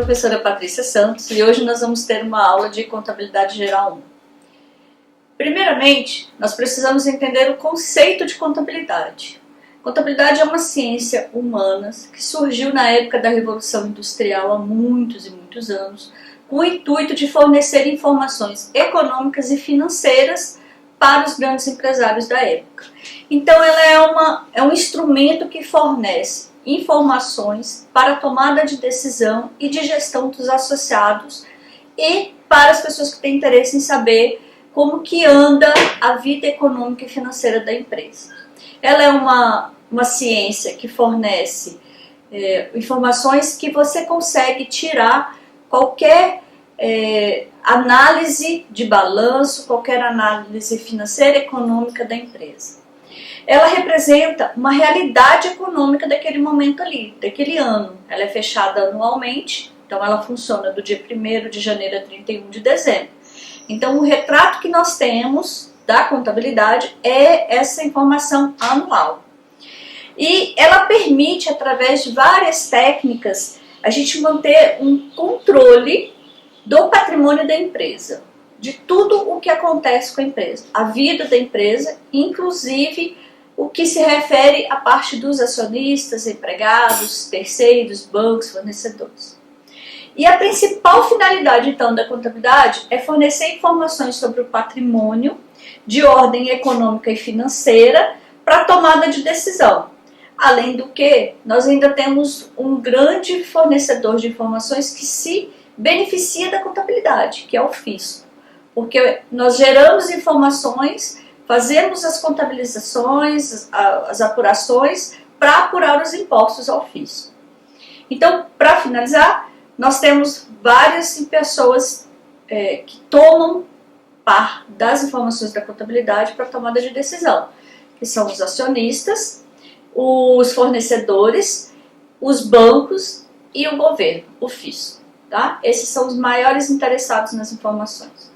professora Patrícia Santos e hoje nós vamos ter uma aula de Contabilidade Geral 1. Primeiramente, nós precisamos entender o conceito de contabilidade. Contabilidade é uma ciência humana que surgiu na época da Revolução Industrial há muitos e muitos anos, com o intuito de fornecer informações econômicas e financeiras para os grandes empresários da época. Então ela é um instrumento que fornece informações para a tomada de decisão e de gestão dos associados e para as pessoas que têm interesse em saber como que anda a vida econômica e financeira da empresa. Ela é uma ciência que fornece informações que você consegue tirar qualquer análise de balanço, qualquer análise financeira e econômica da empresa. Ela representa uma realidade econômica daquele momento ali, daquele ano. Ela é fechada anualmente, então ela funciona do dia 1º de janeiro a 31 de dezembro. Então o retrato que nós temos da contabilidade é essa informação anual. E ela permite, através de várias técnicas, a gente manter um controle do patrimônio da empresa, de tudo o que acontece com a empresa, a vida da empresa, inclusive o que se refere à parte dos acionistas, empregados, terceiros, bancos, fornecedores. E a principal finalidade, então, da contabilidade é fornecer informações sobre o patrimônio de ordem econômica e financeira para a tomada de decisão. Além do que, nós ainda temos um grande fornecedor de informações que se beneficia da contabilidade, que é o fisco. Porque nós geramos informações, fazemos as contabilizações, as apurações, para apurar os impostos ao fisco. Então, para finalizar, nós temos várias pessoas que tomam par das informações da contabilidade para a tomada de decisão, que são os acionistas, os fornecedores, os bancos e o governo, o fisco. Tá? Esses são os maiores interessados nas informações.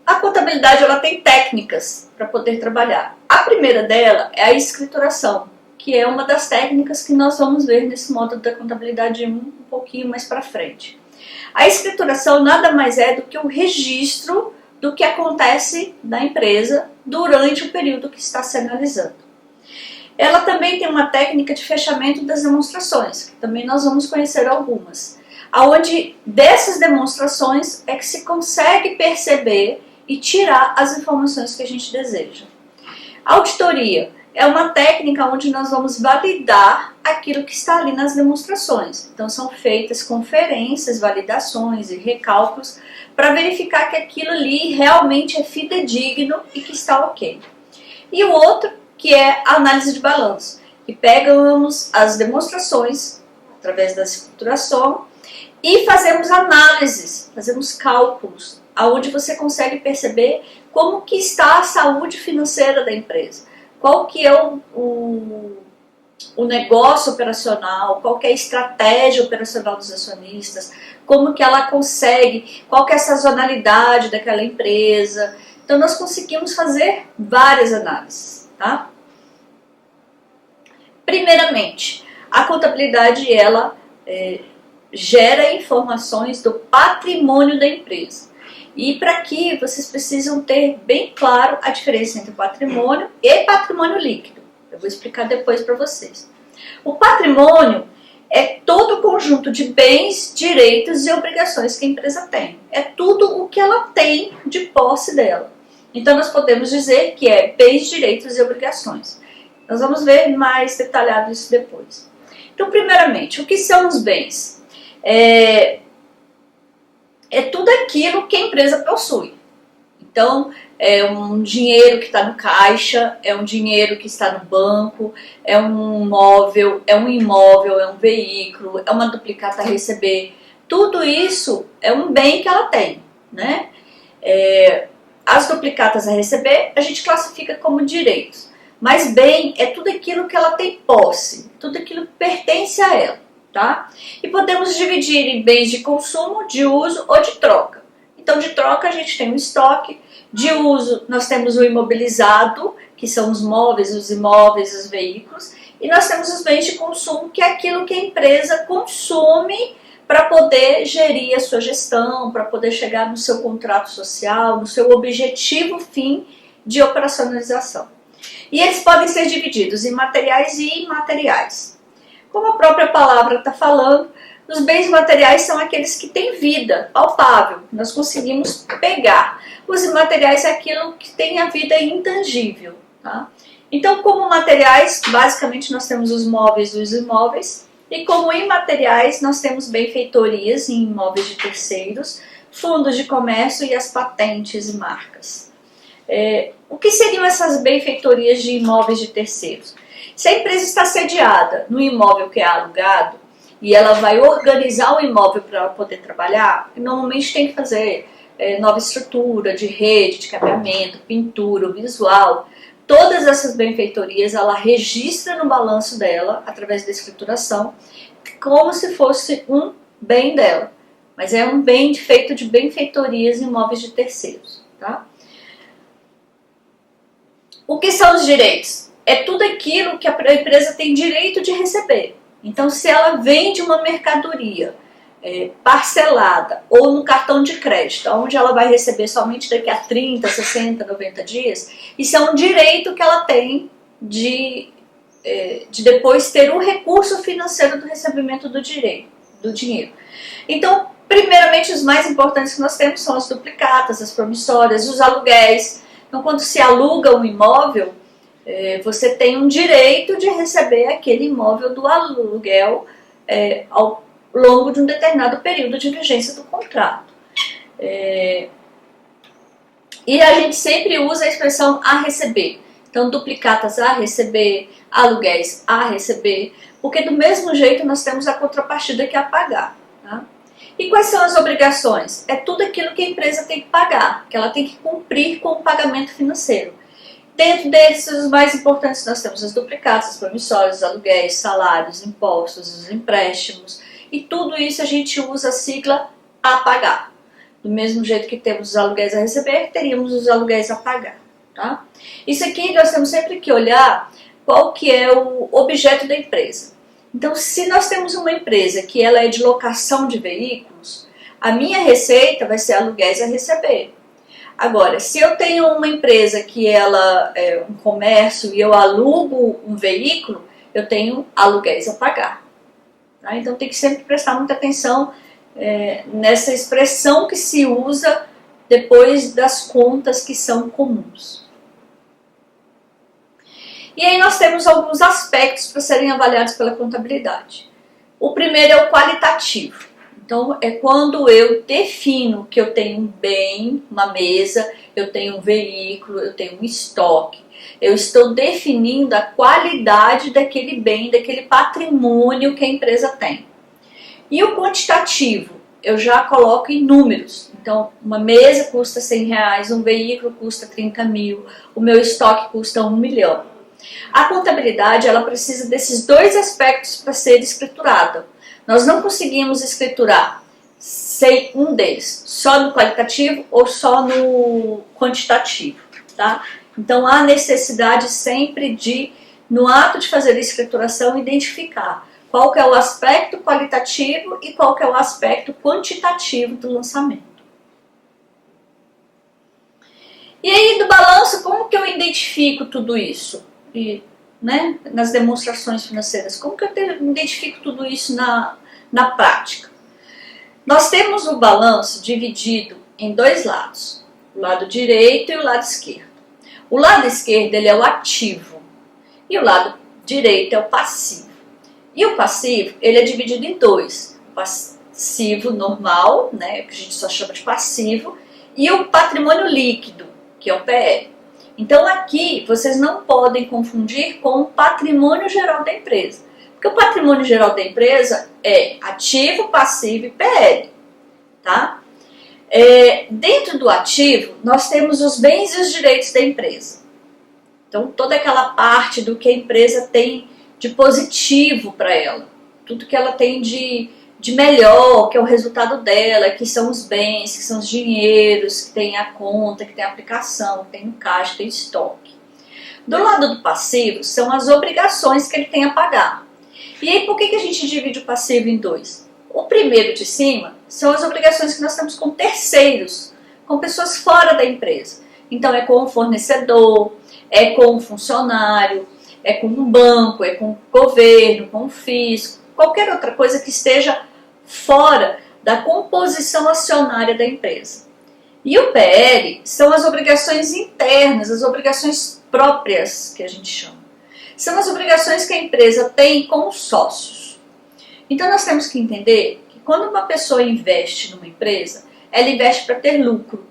A contabilidade ela tem técnicas para poder trabalhar. A primeira dela é a escrituração, que é uma das técnicas que nós vamos ver nesse módulo da contabilidade um pouquinho mais para frente. A escrituração nada mais é do que um registro do que acontece na empresa durante o período que está se analisando. Ela também tem uma técnica de fechamento das demonstrações, que também nós vamos conhecer algumas, onde dessas demonstrações é que se consegue perceber e tirar as informações que a gente deseja. A auditoria é uma técnica onde nós vamos validar aquilo que está ali nas demonstrações. Então são feitas conferências, validações e recálculos para verificar que aquilo ali realmente é fidedigno e que está ok. E o outro, que é a análise de balanço, que pegamos as demonstrações através da escrituração e fazemos análises, fazemos cálculos, onde você consegue perceber como que está a saúde financeira da empresa, qual que é o negócio operacional, qual que é a estratégia operacional dos acionistas, como que ela consegue, qual que é a sazonalidade daquela empresa. Então nós conseguimos fazer várias análises. Tá? Primeiramente, a contabilidade ela gera informações do patrimônio da empresa. E para que vocês precisam ter bem claro a diferença entre patrimônio e patrimônio líquido. Eu vou explicar depois para vocês. O patrimônio é todo o conjunto de bens, direitos e obrigações que a empresa tem. É tudo o que ela tem de posse dela. Então nós podemos dizer que é bens, direitos e obrigações. Nós vamos ver mais detalhado isso depois. Então, primeiramente, o que são os bens? É tudo aquilo que a empresa possui. Então, é um dinheiro que está no caixa, é um dinheiro que está no banco, é um móvel, é um imóvel, é um veículo, é uma duplicata a receber. Tudo isso é um bem que ela tem, né? As duplicatas a receber, a gente classifica como direitos. Mas bem é tudo aquilo que ela tem posse, tudo aquilo que pertence a ela, tá? E podemos dividir em bens de consumo, de uso ou de troca. Então, de troca a gente tem o estoque, de uso nós temos o imobilizado, que são os móveis, os imóveis, os veículos, E nós temos os bens de consumo, que é aquilo que a empresa consome para poder gerir a sua gestão, para poder chegar no seu contrato social, no seu objetivo fim de operacionalização. E eles podem ser divididos em materiais e imateriais. Como a própria palavra está falando, os bens materiais são aqueles que têm vida, palpável, nós conseguimos pegar. Os imateriais é aquilo que tem a vida intangível. Tá? Então, como materiais, basicamente nós temos os móveis e os imóveis, e como imateriais nós temos benfeitorias em imóveis de terceiros, fundos de comércio e as patentes e marcas. O que seriam essas benfeitorias de imóveis de terceiros? Se a empresa está sediada no imóvel que é alugado e ela vai organizar o imóvel para ela poder trabalhar, normalmente tem que fazer nova estrutura de rede, de cabeamento, pintura, visual. Todas essas benfeitorias ela registra no balanço dela, através da escrituração, como se fosse um bem dela. Mas é um bem feito de benfeitorias em imóveis de terceiros. Tá? O que são os direitos? É tudo aquilo que a empresa tem direito de receber. Então, se ela vende uma mercadoria parcelada ou no cartão de crédito, onde ela vai receber somente daqui a 30, 60, 90 dias, isso é um direito que ela tem de depois ter o recurso financeiro do recebimento do dinheiro. Então, primeiramente, os mais importantes que nós temos são as duplicatas, as promissórias, os aluguéis. Então, quando se aluga um imóvel, você tem um direito de receber aquele imóvel do aluguel ao longo de um determinado período de vigência do contrato. E a gente sempre usa a expressão a receber. Então, duplicatas a receber, aluguéis a receber, porque do mesmo jeito nós temos a contrapartida que é a pagar. Tá? E quais são as obrigações? É tudo aquilo que a empresa tem que pagar, que ela tem que cumprir com o pagamento financeiro. Dentro desses, os mais importantes, nós temos as duplicatas, as promissórias, os aluguéis, salários, impostos, os empréstimos. E tudo isso a gente usa a sigla a pagar. Do mesmo jeito que temos os aluguéis a receber, teríamos os aluguéis a pagar. Tá? Isso aqui nós temos sempre que olhar qual que é o objeto da empresa. Então, se nós temos uma empresa que ela é de locação de veículos, a minha receita vai ser aluguéis a receber. Agora, se eu tenho uma empresa que ela é um comércio e eu alugo um veículo, eu tenho aluguéis a pagar. Tá? Então tem que sempre prestar muita atenção nessa expressão que se usa depois das contas que são comuns. E aí nós temos alguns aspectos para serem avaliados pela contabilidade. O primeiro é o qualitativo. Então, é quando eu defino que eu tenho um bem, uma mesa, eu tenho um veículo, eu tenho um estoque. Eu estou definindo a qualidade daquele bem, daquele patrimônio que a empresa tem. E o quantitativo, eu já coloco em números. Então, uma mesa custa R$100, um veículo custa 30 mil, o meu estoque custa 1 milhão. A contabilidade, ela precisa desses dois aspectos para ser escriturada. Nós não conseguimos escriturar sem um deles, só no qualitativo ou só no quantitativo, tá? Então há necessidade sempre de, no ato de fazer a escrituração, identificar qual que é o aspecto qualitativo e qual que é o aspecto quantitativo do lançamento. E aí do balanço, como que eu identifico tudo isso? Nas demonstrações financeiras, como que eu identifico tudo isso na prática? Nós temos o balanço dividido em dois lados, o lado direito e o lado esquerdo. O lado esquerdo ele é o ativo e o lado direito é o passivo. E o passivo ele é dividido em dois, o passivo normal, que a gente só chama de passivo, e o patrimônio líquido, que é o PL. Então aqui vocês não podem confundir com o patrimônio geral da empresa. Porque o patrimônio geral da empresa é ativo, passivo e PL. Tá? Dentro do ativo, nós temos os bens e os direitos da empresa. Então toda aquela parte do que a empresa tem de positivo para ela. Tudo que ela tem de melhor, que é o resultado dela, que são os bens, que são os dinheiros, que tem a conta, que tem a aplicação, que tem o caixa, que tem estoque. Do lado do passivo, são as obrigações que ele tem a pagar. E aí, por que a gente divide o passivo em dois? O primeiro de cima são as obrigações que nós temos com terceiros, com pessoas fora da empresa. Então, é com o fornecedor, é com o funcionário, é com um banco, é com o governo, com o fisco, qualquer outra coisa que esteja fora da composição acionária da empresa. E o PL são as obrigações internas, as obrigações próprias, que a gente chama. São as obrigações que a empresa tem com os sócios. Então nós temos que entender que quando uma pessoa investe numa empresa, ela investe para ter lucro.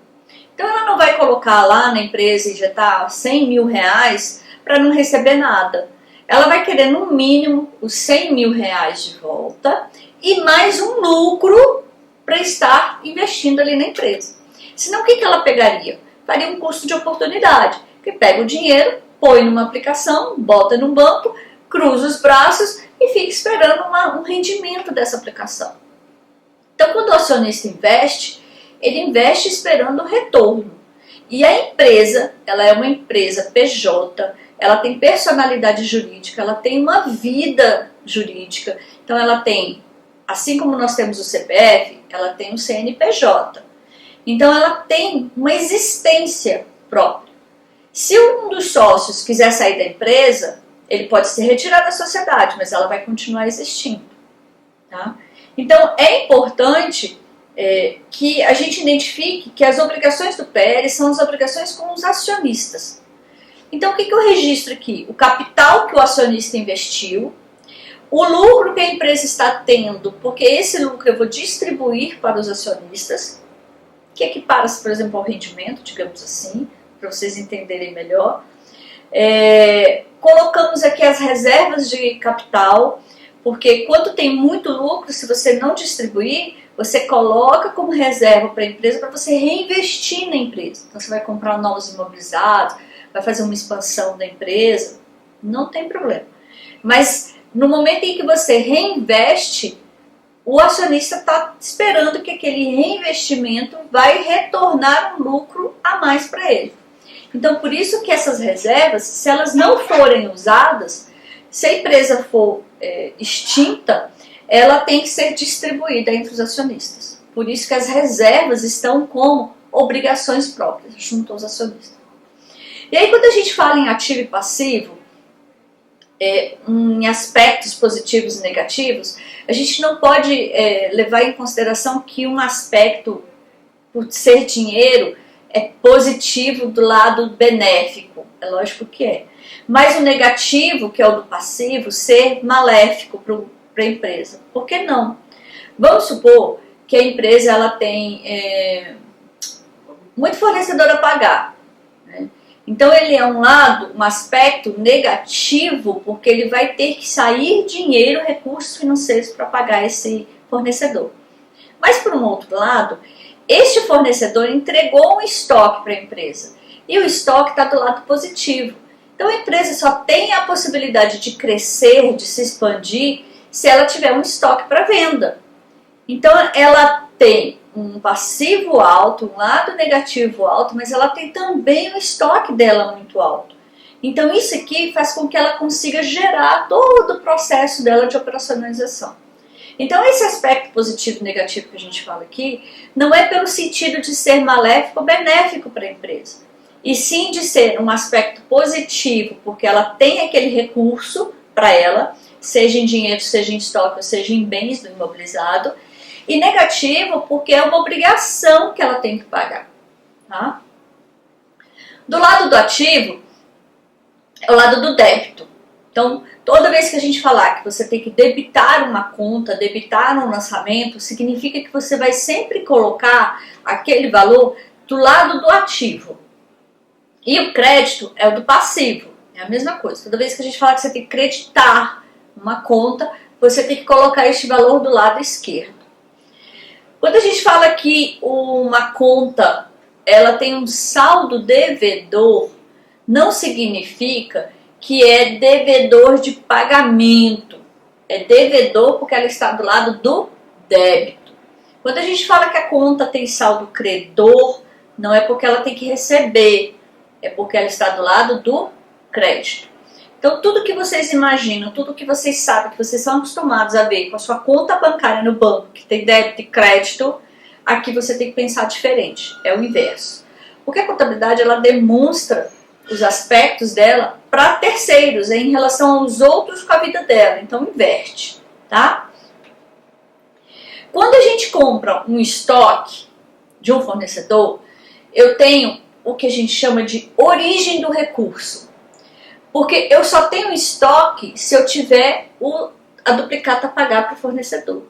Então ela não vai colocar lá na empresa e injetar 100 mil reais para não receber nada. Ela vai querer no mínimo os 100 mil reais de volta e mais um lucro para estar investindo ali na empresa. Senão o que ela pegaria? Faria um custo de oportunidade, que pega o dinheiro, põe numa aplicação, bota no banco, cruza os braços e fica esperando um rendimento dessa aplicação. Então quando o acionista investe, ele investe esperando o retorno. E a empresa, ela é uma empresa PJ, ela tem personalidade jurídica, ela tem uma vida jurídica. Então ela tem, assim como nós temos o CPF, ela tem um CNPJ. Então ela tem uma existência própria. Se um dos sócios quiser sair da empresa, ele pode se retirar da sociedade, mas ela vai continuar existindo. Tá? Então é importante que a gente identifique que as obrigações do PL são as obrigações com os acionistas. Então o que eu registro aqui? O capital que o acionista investiu, o lucro que a empresa está tendo, porque esse lucro eu vou distribuir para os acionistas, que equipara-se, por exemplo, ao rendimento, digamos assim, para vocês entenderem melhor. Colocamos aqui as reservas de capital, porque quando tem muito lucro, se você não distribuir, você coloca como reserva para a empresa para você reinvestir na empresa. Então você vai comprar novos imobilizados, vai fazer uma expansão da empresa, não tem problema. Mas no momento em que você reinveste, o acionista está esperando que aquele reinvestimento vai retornar um lucro a mais para ele. Então, por isso que essas reservas, se elas não forem usadas, se a empresa for extinta, ela tem que ser distribuída entre os acionistas. Por isso que as reservas estão como obrigações próprias junto aos acionistas. E aí, quando a gente fala em ativo e passivo, em aspectos positivos e negativos, a gente não pode levar em consideração que um aspecto, por ser dinheiro, é positivo do lado benéfico. É lógico que é. Mas o negativo, que é o do passivo, ser maléfico para a empresa. Por que não? Vamos supor que a empresa ela tem muito fornecedor a pagar, né? Então ele é um aspecto negativo, porque ele vai ter que sair dinheiro, recursos financeiros para pagar esse fornecedor. Mas por um outro lado, este fornecedor entregou um estoque para a empresa e o estoque está do lado positivo. Então a empresa só tem a possibilidade de crescer, de se expandir, se ela tiver um estoque para venda. Então ela tem um passivo alto, um lado negativo alto, mas ela tem também o estoque dela muito alto. Então isso aqui faz com que ela consiga gerar todo o processo dela de operacionalização. Então esse aspecto positivo e negativo que a gente fala aqui, não é pelo sentido de ser maléfico ou benéfico para a empresa, e sim de ser um aspecto positivo, porque ela tem aquele recurso para ela, seja em dinheiro, seja em estoque, ou seja em bens do imobilizado, e negativo porque é uma obrigação que ela tem que pagar. Tá? Do lado do ativo, é o lado do débito. Então, toda vez que a gente falar que você tem que debitar uma conta, debitar um lançamento, significa que você vai sempre colocar aquele valor do lado do ativo. E o crédito é o do passivo, é a mesma coisa. Toda vez que a gente fala que você tem que creditar uma conta, você tem que colocar este valor do lado esquerdo. Quando a gente fala que uma conta ela tem um saldo devedor, não significa que é devedor de pagamento. É devedor porque ela está do lado do débito. Quando a gente fala que a conta tem saldo credor, não é porque ela tem que receber, é porque ela está do lado do crédito. Então, tudo que vocês imaginam, tudo que vocês sabem, que vocês são acostumados a ver com a sua conta bancária no banco, que tem débito e crédito, aqui você tem que pensar diferente, é o inverso. Porque a contabilidade, ela demonstra os aspectos dela para terceiros, em relação aos outros com a vida dela, então inverte, tá? Quando a gente compra um estoque de um fornecedor, eu tenho o que a gente chama de origem do recurso. Porque eu só tenho estoque se eu tiver a duplicata a pagar para o fornecedor.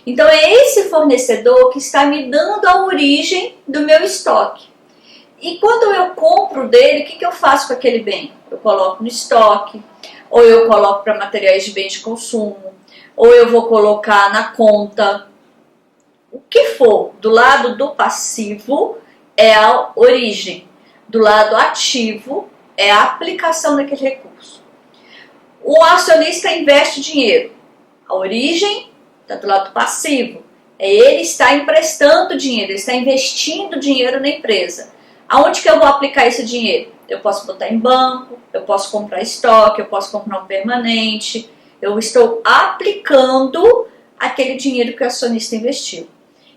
Então é esse fornecedor que está me dando a origem do meu estoque. E quando eu compro dele, o que eu faço com aquele bem? Eu coloco no estoque, ou eu coloco para materiais de bens de consumo, ou eu vou colocar na conta. O que for do lado do passivo é a origem, do lado ativo é a aplicação daquele recurso. O acionista investe dinheiro. A origem está do lado passivo. Ele está emprestando dinheiro, ele está investindo dinheiro na empresa. Aonde que eu vou aplicar esse dinheiro? Eu posso botar em banco, eu posso comprar estoque, eu posso comprar um permanente. Eu estou aplicando aquele dinheiro que o acionista investiu.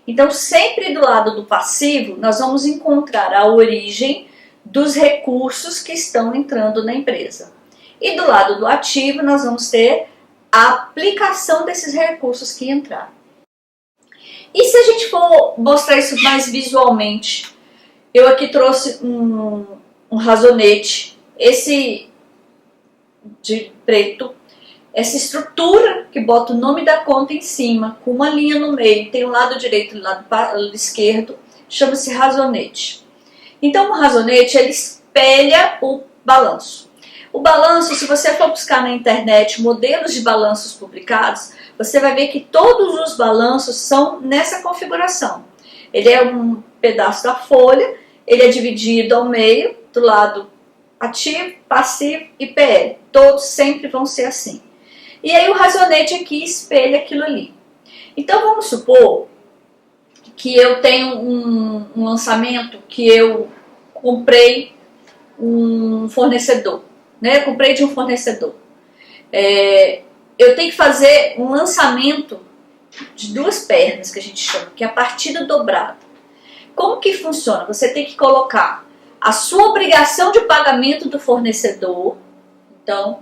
Então, sempre do lado do passivo, nós vamos encontrar a origem dos recursos que estão entrando na empresa. E do lado do ativo, nós vamos ter a aplicação desses recursos que entraram. E se a gente for mostrar isso mais visualmente, eu aqui trouxe um razonete, esse de preto, essa estrutura que bota o nome da conta em cima, com uma linha no meio, tem o lado direito e o lado esquerdo, chama-se razonete. Então, o razonete, ele espelha o balanço. O balanço, se você for buscar na internet modelos de balanços publicados, você vai ver que todos os balanços são nessa configuração. Ele é um pedaço da folha, ele é dividido ao meio, do lado ativo, passivo e PL. Todos sempre vão ser assim. E aí o razonete aqui espelha aquilo ali. Então, vamos supor que eu tenho um lançamento que eu comprei um fornecedor, né? Eu comprei de um fornecedor. Eu tenho que fazer um lançamento de duas pernas, que a gente chama, que é a partida dobrada. Como que funciona? Você tem que colocar a sua obrigação de pagamento do fornecedor, então,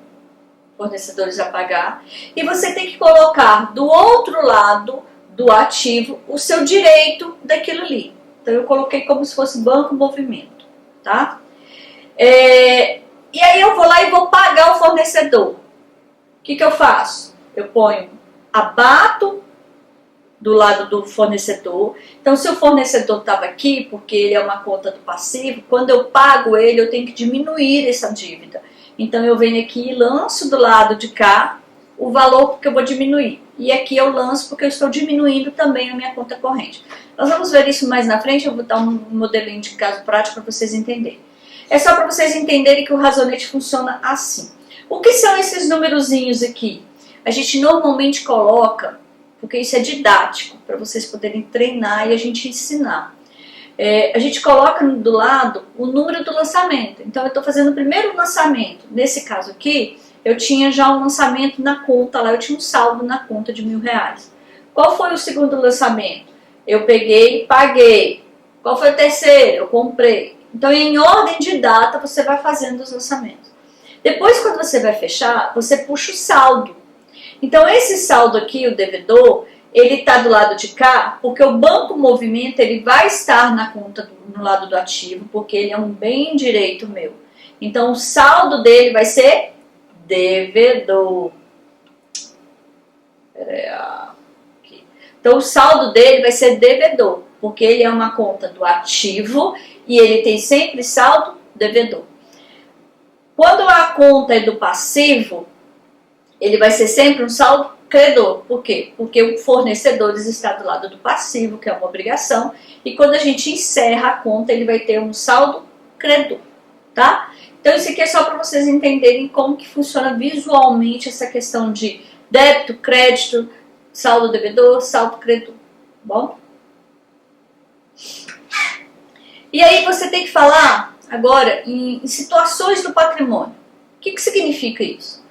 fornecedores a pagar, e você tem que colocar do outro lado do ativo o seu direito daquilo ali. Então eu coloquei como se fosse banco movimento, tá? E aí eu vou lá e vou pagar o fornecedor. O que eu faço? Eu ponho, abato do lado do fornecedor. Então, se o fornecedor estava aqui, porque ele é uma conta do passivo, quando eu pago ele, eu tenho que diminuir essa dívida. Então, eu venho aqui e lanço do lado de cá o valor porque eu vou diminuir. E aqui eu lanço porque eu estou diminuindo também a minha conta corrente. Nós vamos ver isso mais na frente, eu vou dar um modelinho de caso prático para vocês entenderem. É só para vocês entenderem que o razonete funciona assim. O que são esses numerozinhos aqui? A gente normalmente coloca, porque isso é didático, para vocês poderem treinar e a gente ensinar. A gente coloca do lado o número do lançamento. Então eu estou fazendo o primeiro lançamento. Nesse caso aqui, eu tinha já um lançamento na conta lá, eu tinha um saldo na conta de R$1.000. Qual foi o segundo lançamento? Eu peguei e paguei. Qual foi o terceiro? Eu comprei. Então, em ordem de data, você vai fazendo os lançamentos. Depois, quando você vai fechar, você puxa o saldo. Então, esse saldo aqui, o devedor, ele está do lado de cá, porque o banco movimento ele vai estar na conta no lado do ativo, porque ele é um bem direito meu. Então, o saldo dele vai ser devedor. Então, o saldo dele vai ser devedor, porque ele é uma conta do ativo e ele tem sempre saldo devedor. Quando a conta é do passivo, ele vai ser sempre um saldo credor. Por quê? Porque o fornecedor está do lado do passivo, que é uma obrigação, e quando a gente encerra a conta, ele vai ter um saldo credor, tá? Então, isso aqui é só para vocês entenderem como que funciona visualmente essa questão de débito, crédito, saldo devedor, saldo credor, bom? E aí você tem que falar agora em situações do patrimônio. que significa isso?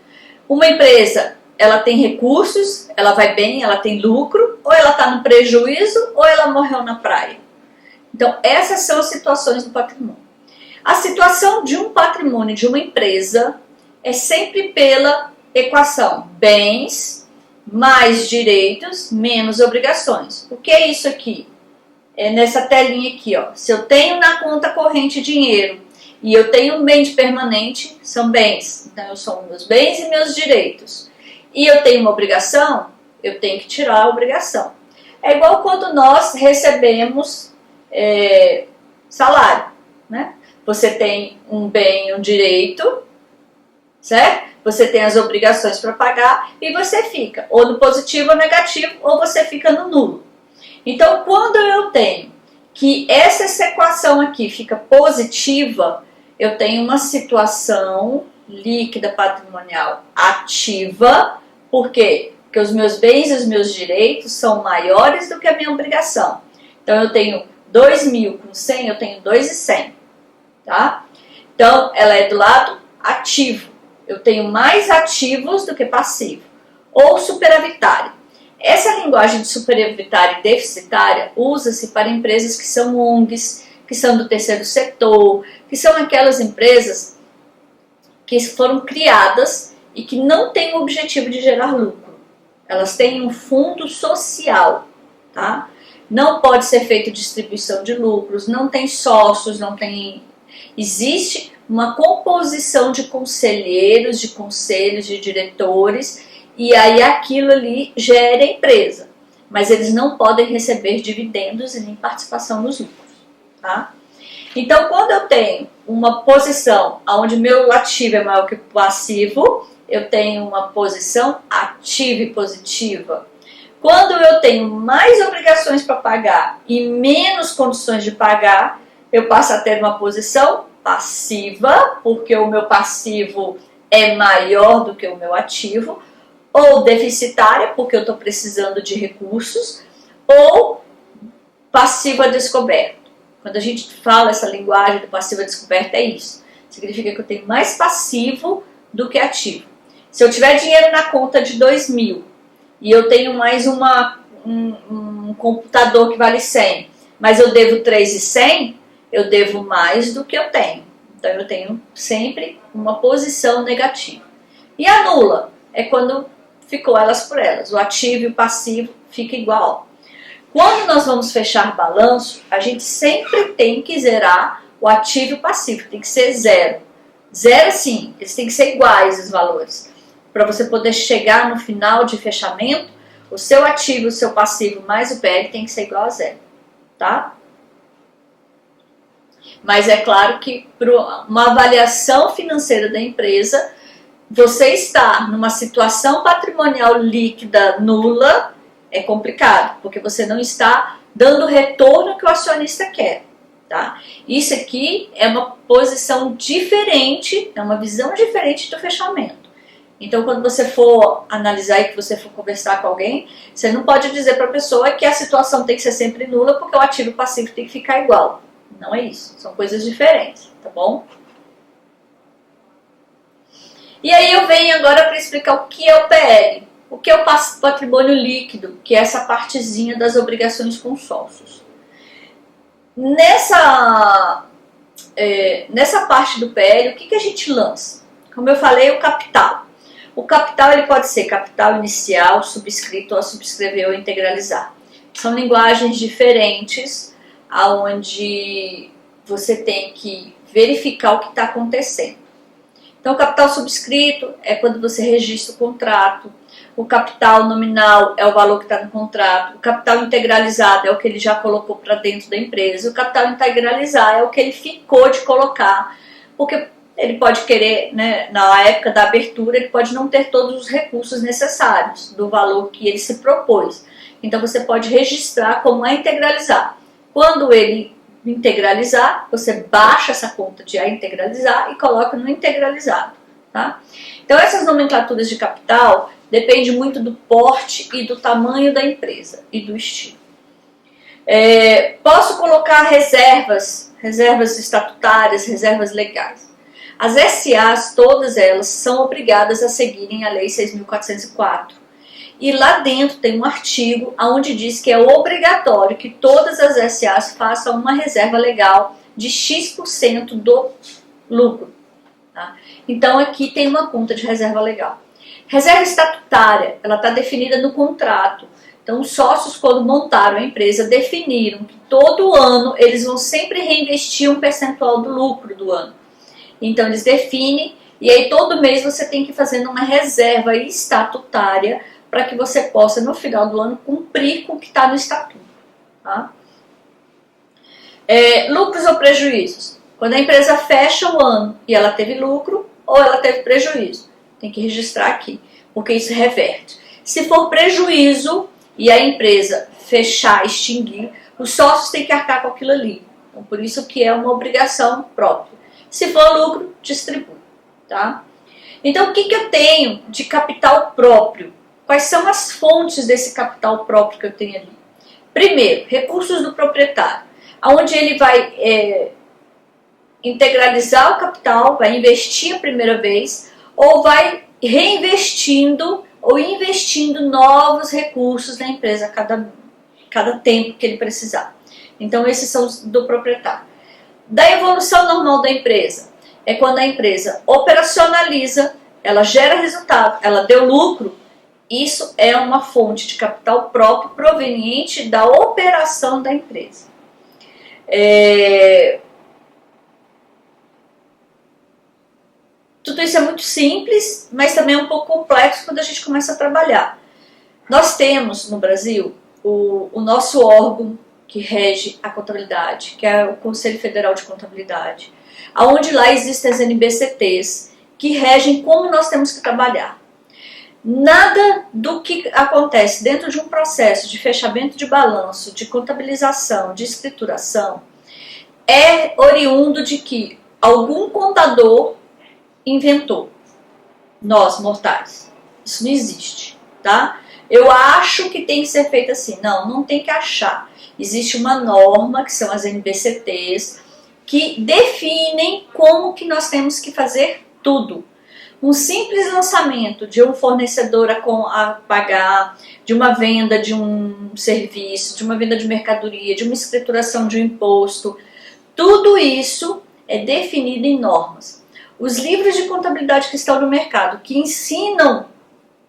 Uma empresa, ela tem recursos, ela vai bem, ela tem lucro, ou ela está no prejuízo, ou ela morreu na praia. Então, essas são as situações do patrimônio. A situação de um patrimônio de uma empresa é sempre pela equação bens mais direitos menos obrigações. O que é isso aqui? É nessa telinha aqui, ó. Se eu tenho na conta corrente dinheiro e eu tenho um bem permanente, são bens. Então, são meus bens e meus direitos. E eu tenho uma obrigação, eu tenho que tirar a obrigação. É igual quando nós recebemos salário, né? Você tem um bem e um direito, certo? Você tem as obrigações para pagar e você fica ou no positivo ou negativo, ou você fica no nulo. Então, quando eu tenho que essa equação aqui fica positiva, eu tenho uma situação líquida patrimonial ativa. Por quê? Porque os meus bens e os meus direitos são maiores do que a minha obrigação. Então, eu tenho 2.000 com 100, eu tenho 2.100, tá? Então, ela é do lado ativo. Eu tenho mais ativos do que passivo. Ou superavitário. Essa linguagem de superavitária e deficitária usa-se para empresas que são ONGs, que são do terceiro setor, que são aquelas empresas que foram criadas e que não têm o objetivo de gerar lucro. Elas têm um fundo social, tá? Não pode ser feita distribuição de lucros, não tem sócios, não tem... Existe uma composição de conselheiros, de conselhos, de diretores, e aí aquilo ali gera empresa. Mas eles não podem receber dividendos e nem participação nos lucros, tá? Então, quando eu tenho uma posição onde meu ativo é maior que o passivo, eu tenho uma posição ativa e positiva. Quando eu tenho mais obrigações para pagar e menos condições de pagar, eu passo a ter uma posição passiva, porque o meu passivo é maior do que o meu ativo, ou deficitária, porque eu estou precisando de recursos, ou passiva descoberto. Quando a gente fala essa linguagem do passiva descoberto, é isso. Significa que eu tenho mais passivo do que ativo. Se eu tiver dinheiro na conta de 2.000 e eu tenho mais um computador que vale 100, mas eu devo 3.100, eu devo mais do que eu tenho. Então eu tenho sempre uma posição negativa. E a nula é quando ficou elas por elas. O ativo e o passivo fica igual. Quando nós vamos fechar balanço, a gente sempre tem que zerar o ativo e o passivo. Tem que ser zero. Zero sim, eles têm que ser iguais os valores. Para você poder chegar no final de fechamento, o seu ativo, o seu passivo mais o PL tem que ser igual a zero, tá? Mas é claro que para uma avaliação financeira da empresa, você estar numa situação patrimonial líquida nula é complicado, porque você não está dando o retorno que o acionista quer, tá? Isso aqui é uma posição diferente, é uma visão diferente do fechamento. Então, quando você for analisar e que você for conversar com alguém, você não pode dizer para a pessoa que a situação tem que ser sempre nula, porque o ativo e o passivo tem que ficar igual. Não é isso, são coisas diferentes, tá bom? E aí eu venho agora para explicar o que é o PL, o que é o patrimônio líquido, que é essa partezinha das obrigações com sócios. Nessa parte do PL, o que a gente lança? Como eu falei, o capital. O capital ele pode ser capital inicial, subscrito, ou subscrever ou integralizar. São linguagens diferentes, onde você tem que verificar o que está acontecendo. Então, o capital subscrito é quando você registra o contrato. O capital nominal é o valor que está no contrato. O capital integralizado é o que ele já colocou para dentro da empresa. O capital integralizado é o que ele ficou de colocar, porque ele pode querer, né, na época da abertura, ele pode não ter todos os recursos necessários do valor que ele se propôs. Então, você pode registrar como a integralizar. Quando ele integralizar, você baixa essa conta de a integralizar e coloca no integralizado, tá? Então, essas nomenclaturas de capital dependem muito do porte e do tamanho da empresa e do estilo. Posso colocar reservas estatutárias, reservas legais. As SAs, todas elas, são obrigadas a seguirem a Lei 6.404. E lá dentro tem um artigo onde diz que é obrigatório que todas as SAs façam uma reserva legal de X% do lucro. Tá? Então aqui tem uma conta de reserva legal. Reserva estatutária, ela está definida no contrato. Então os sócios, quando montaram a empresa, definiram que todo ano eles vão sempre reinvestir um percentual do lucro do ano. Então eles definem, e aí todo mês você tem que fazer uma reserva estatutária para que você possa, no final do ano, cumprir com o que está no estatuto. Tá? Lucros ou prejuízos? Quando a empresa fecha o ano e ela teve lucro ou ela teve prejuízo, tem que registrar aqui, porque isso reverte. Se for prejuízo e a empresa fechar, extinguir, os sócios têm que arcar com aquilo ali. Então, por isso que é uma obrigação própria. Se for lucro, distribui. Tá? Então, o que eu tenho de capital próprio? Quais são as fontes desse capital próprio que eu tenho ali? Primeiro, recursos do proprietário, onde ele vai integralizar o capital, vai investir a primeira vez, ou vai reinvestindo ou investindo novos recursos na empresa a cada tempo que ele precisar. Então, esses são os do proprietário. Da evolução normal da empresa, é quando a empresa operacionaliza, ela gera resultado, ela deu lucro, isso é uma fonte de capital próprio proveniente da operação da empresa. Tudo isso é muito simples, mas também é um pouco complexo quando a gente começa a trabalhar. Nós temos no Brasil o nosso órgão que rege a contabilidade, que é o Conselho Federal de Contabilidade, onde lá existem as NBCTs, que regem como nós temos que trabalhar. Nada do que acontece dentro de um processo de fechamento de balanço, de contabilização, de escrituração, é oriundo de que algum contador inventou. Nós, mortais. Isso não existe, tá? Eu acho que tem que ser feito assim. Não, não tem que achar. Existe uma norma, que são as NBCTs, que definem como que nós temos que fazer tudo. Um simples lançamento de um fornecedor a pagar, de uma venda de um serviço, de uma venda de mercadoria, de uma escrituração de um imposto, tudo isso é definido em normas. Os livros de contabilidade que estão no mercado, que ensinam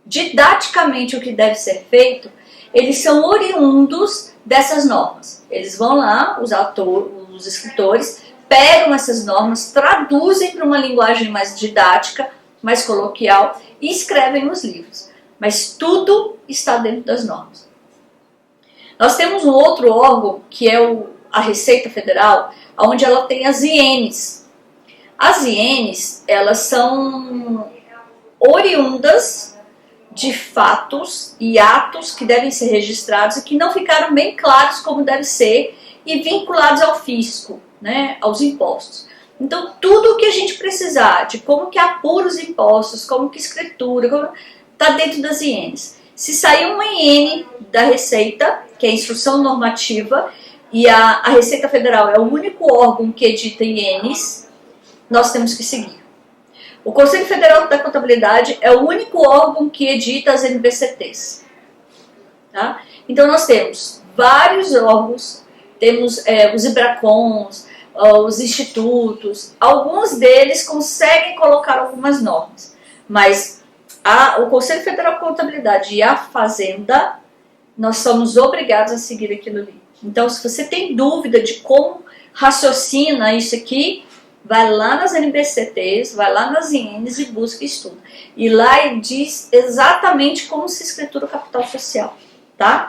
didaticamente o que deve ser feito, eles são oriundos dessas normas. Eles vão lá, os escritores, pegam essas normas, traduzem para uma linguagem mais didática, mais coloquial, e escrevem nos livros. Mas tudo está dentro das normas. Nós temos um outro órgão, que é a Receita Federal, onde ela tem as INs. As INs, elas são oriundas de fatos e atos que devem ser registrados e que não ficaram bem claros como deve ser e vinculados ao fisco, né, aos impostos. Então, tudo o que a gente precisar de como que apura os impostos, como que escritura, está dentro das INs. Se sair uma IN da Receita, que é a Instrução Normativa, e a Receita Federal é o único órgão que edita INs, nós temos que seguir. O Conselho Federal da Contabilidade é o único órgão que edita as NBCTs. Tá? Então, nós temos vários órgãos, temos os IBRACONs, os institutos, alguns deles conseguem colocar algumas normas, mas o Conselho Federal de Contabilidade e a Fazenda, nós somos obrigados a seguir aquilo ali. Então, se você tem dúvida de como raciocina isso aqui, vai lá nas NBCTs, vai lá nas INs e busca estudo. E lá diz exatamente como se escritura o capital social, tá?